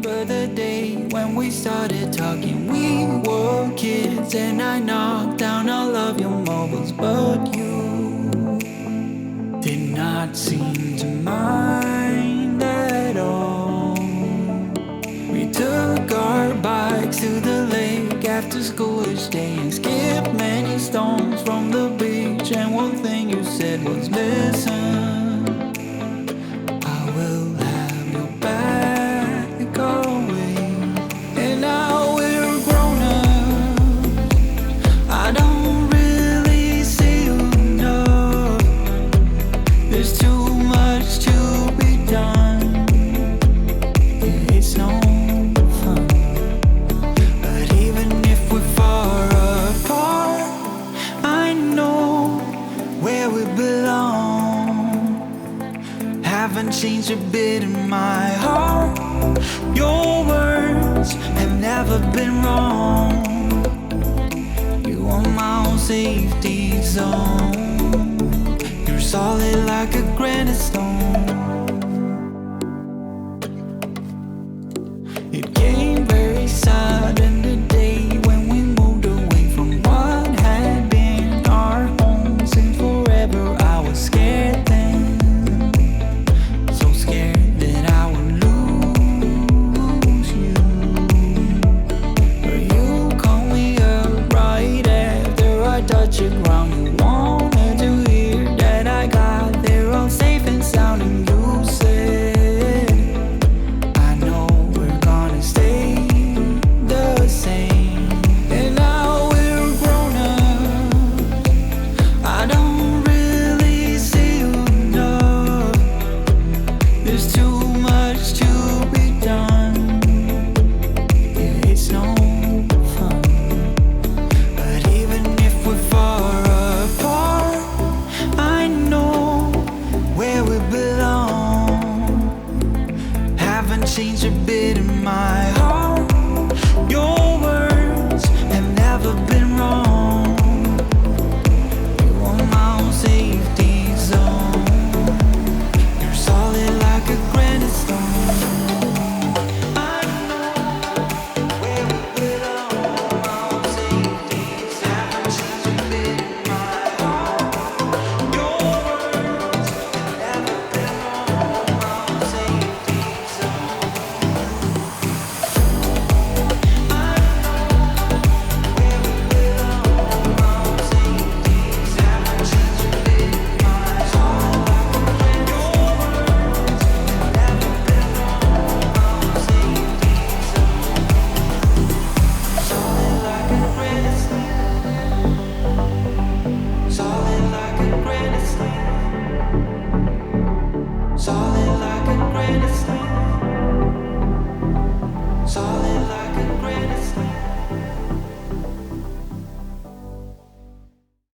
remember the day when we started talking. We were kids and I knocked down all of your marbles, but you did not seem to mind at all. We took our bikes to the lake after school each day and skipped many stones from the beach. And one thing you said was, listen, I will have your back always. And now we're grown up, I don't really see you enough. There's too much to be done, yeah, it's no fun. But even if we're far apart, I know where we belong. Haven't changed a bit in my heart. Your words have never been wrong. You are my own safety zone. You're solid like a granite stone. It came very sudden the day when we moved away from what had been our home since forever. I was scared then, so scared that I would lose you. But you called me up right after I touched the ground. You wanted to hear that I got there all safe and sound, and you said, I know we're gonna stay the same. And now we're grown up, I don't really see you enough. There's too much to be done, yeah, it's no fun. But even if we're far apart, I know where we belong. Haven't changed a